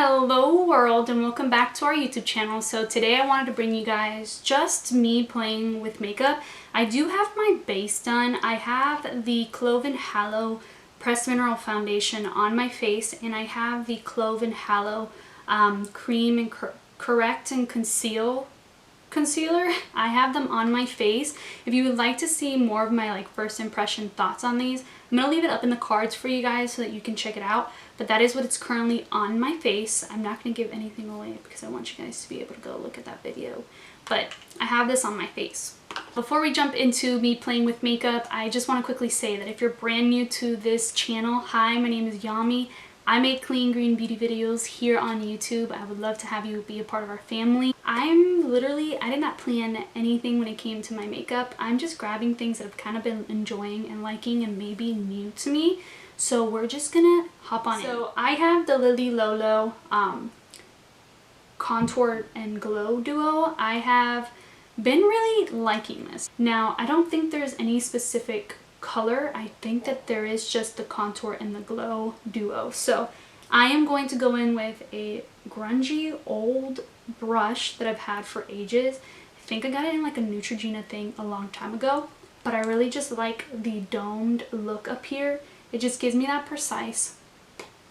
Hello world and welcome back to our YouTube channel. So today I wanted to bring you guys just me playing with makeup. I do have my base done. I have the Clove & Hallow Pressed Mineral Foundation on my face, and I have the Clove & Hallow Cream and Correct and Concealer. I have them on my face. If you would like to see more of my first impression thoughts on these, I'm gonna leave it up in the cards for you guys so that you can check it out. But that is what it's currently on my face. I'm not gonna give anything away because I want you guys to be able to go look at that video. But I have this on my face. Before we jump into me playing with makeup, I just want to quickly say that if you're brand new to this channel, hi, my name is Yami. I make clean green beauty videos here on YouTube. I would love to have you be a part of our family. I did not plan anything when it came to my makeup. I'm just grabbing things that I've kind of been enjoying and liking and maybe new to me. So we're just gonna hop on in. So I have the Lily Lolo Contour and Glow Duo. I have been really liking this. Now, I don't think there's any specific color. I think that there is just the Contour and the Glow Duo. So I am going to go in with a grungy old brush that I've had for ages. I think I got it in like a Neutrogena thing a long time ago, but I really just like the domed look up here. It just gives me that precise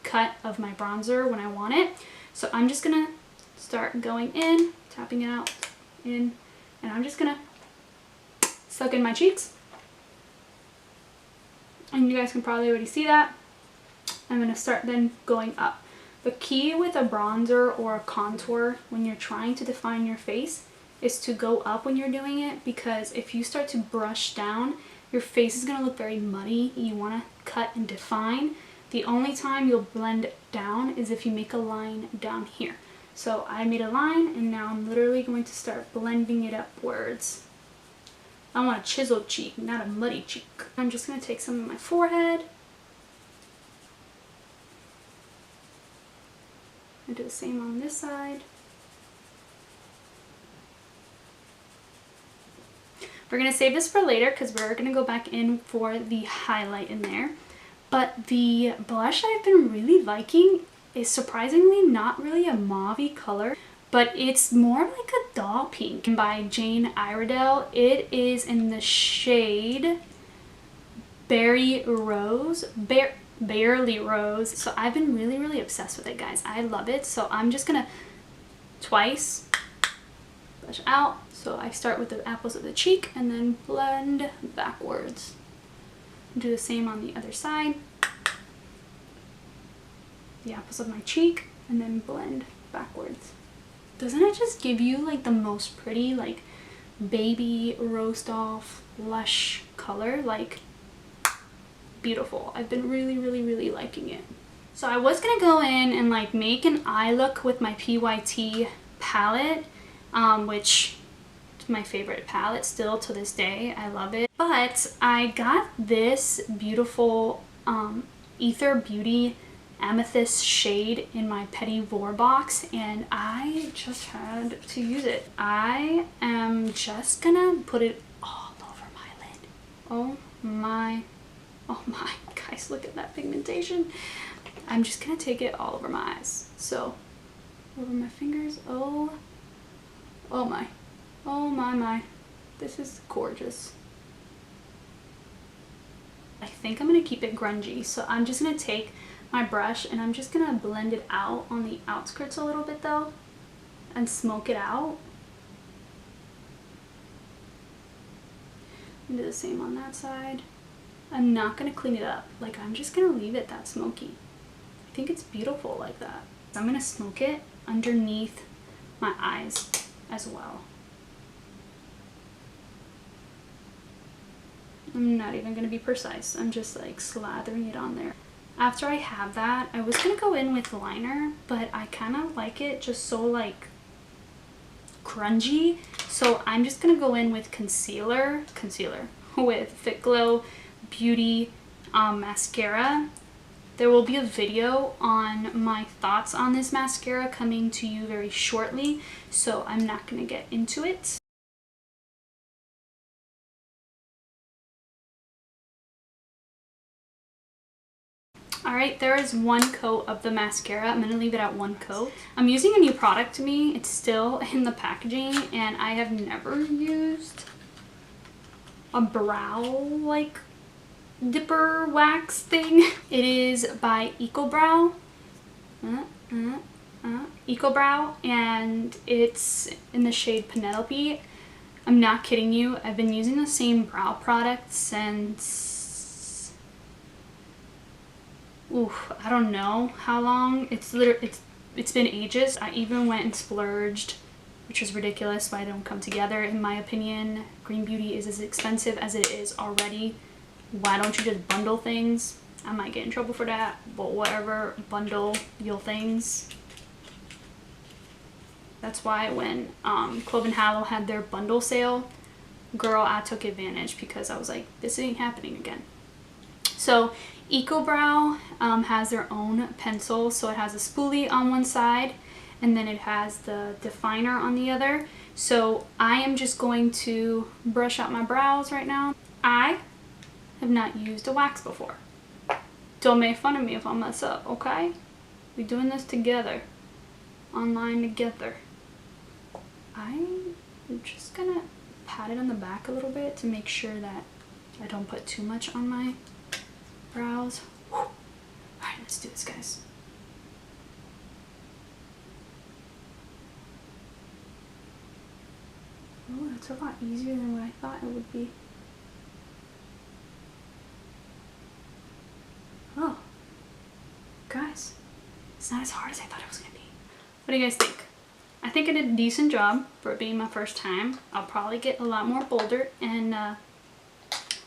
cut of my bronzer when I want it. So I'm just gonna start going in, tapping it out, in, and I'm just gonna suck in my cheeks. And you guys can probably already see that. I'm gonna start then going up. The key with a bronzer or a contour when you're trying to define your face is to go up when you're doing it, because if you start to brush down, your face is going to look very muddy. You want to cut and define. The only time you'll blend down is if you make a line down here. So I made a line and now I'm literally going to start blending it upwards. I want a chiseled cheek, not a muddy cheek. I'm just going to take some of my forehead and do the same on this side. We're going to save this for later because we're going to go back in for the highlight in there. But the blush I've been really liking is surprisingly not really a mauve-y color, but it's more like a doll pink by Jane Iredale. It is in the shade Barely Rose. So I've been really obsessed with it, guys. I love it. So I'm just going to twice brush out. So I start with the apples of the cheek and then blend backwards. Do the same on the other side. The apples of my cheek and then blend backwards. Doesn't it just give you like the most pretty like baby rose doll blush color? Like, beautiful. I've been really liking it. So I was gonna go in and like make an eye look with my PYT palette, which my favorite palette still to this day. I love it. But I got this beautiful Ether Beauty Amethyst shade in my Petit Vour box, and I just had to use it. I am just gonna put it all over my lid. Oh my, guys, look at that pigmentation. I'm just gonna take it all over my eyes. So over my fingers. Oh my, this is gorgeous. I think I'm gonna keep it grungy, so I'm just gonna take my brush and I'm just gonna blend it out on the outskirts a little bit though and smoke it out. And do the same on that side. I'm not gonna clean it up, like I'm just gonna leave it that smoky. I think it's beautiful like that. I'm gonna smoke it underneath my eyes as well. I'm not even going to be precise. I'm just like slathering it on there. After I have that, I was going to go in with liner, but I kind of like it just so like grungy. So I'm just going to go in with concealer with Fit Glow Beauty mascara. There will be a video on my thoughts on this mascara coming to you very shortly, so I'm not going to get into it. Alright, there is one coat of the mascara. I'm going to leave it at one coat. I'm using a new product to me. It's still in the packaging, and I have never used a brow like dipper wax thing. It is by EcoBrow. EcoBrow, and it's in the shade Penelope. I'm not kidding you. I've been using the same brow product since, I don't know how long. It's been ages. I even went and splurged, which is ridiculous. Why they don't come together, in my opinion. Green Beauty is as expensive as it is already. Why don't you just bundle things? I might get in trouble for that, but whatever. Bundle your things. That's why when Clove & Hallow had their bundle sale, girl, I took advantage because I was like, this ain't happening again. So EcoBrow has their own pencil. So it has a spoolie on one side, and then it has the definer on the other. So I am just going to brush out my brows right now. I have not used a wax before. Don't make fun of me if I mess up, okay? We're doing this together. Online together. I'm just gonna pat it on the back a little bit to make sure that I don't put too much on my brows. Alright, let's do this, guys. Oh, that's a lot easier than what I thought it would be. Oh, guys, it's not as hard as I thought it was gonna be. What do you guys think? I think I did a decent job for it being my first time. I'll probably get a lot more bolder and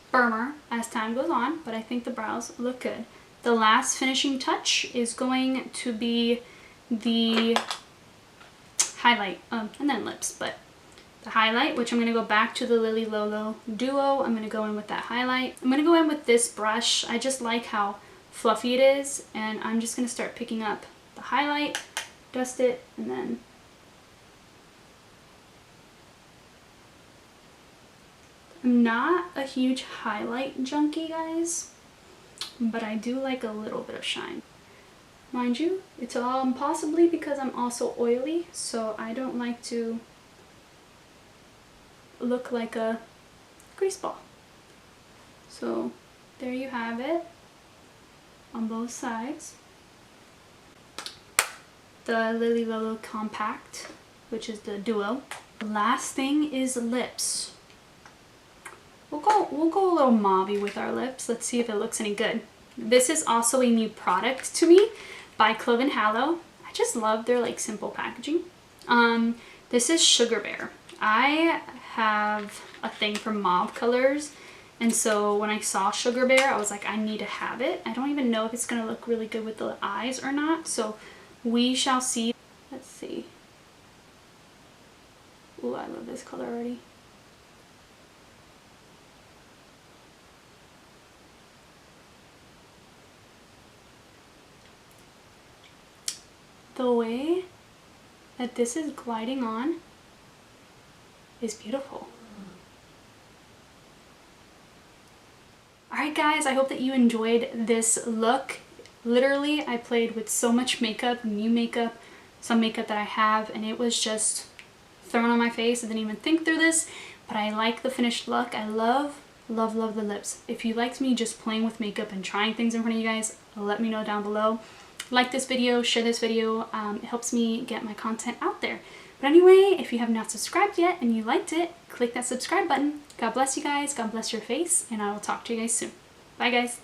firmer as time goes on, but I think the brows look good. The last finishing touch is going to be the highlight, and then lips, but the highlight, which I'm going to go back to the Lily Lolo Duo. I'm going to go in with that highlight. I'm going to go in with this brush. I just like how fluffy it is, and I'm just going to start picking up the highlight, dust it, and then I'm not a huge highlight junkie, guys, but I do like a little bit of shine. Mind you, it's possibly because I'm also oily, so I don't like to look like a grease ball. So there you have it on both sides. The Lily Lolo Compact, which is the Duo. The last thing is lips. We'll go a little mauvey with our lips. Let's see if it looks any good. This is also a new product to me by Clove & Hallow. I just love their like simple packaging. This is Sugar Bear. I have a thing for mauve colors, and so when I saw Sugar Bear, I was like, I need to have it. I don't even know if it's gonna look really good with the eyes or not, so we shall see. Let's see. Ooh, I love this color already. The way that this is gliding on is beautiful. Alright guys, I hope that you enjoyed this look. Literally, I played with so much makeup, new makeup, some makeup that I have, and it was just thrown on my face. I didn't even think through this, but I like the finished look. I love the lips. If you liked me just playing with makeup and trying things in front of you guys, let me know down below. Like this video, share this video. It helps me get my content out there. But anyway, if you have not subscribed yet and you liked it, click that subscribe button. God bless you guys, God bless your face, and I will talk to you guys soon. Bye guys.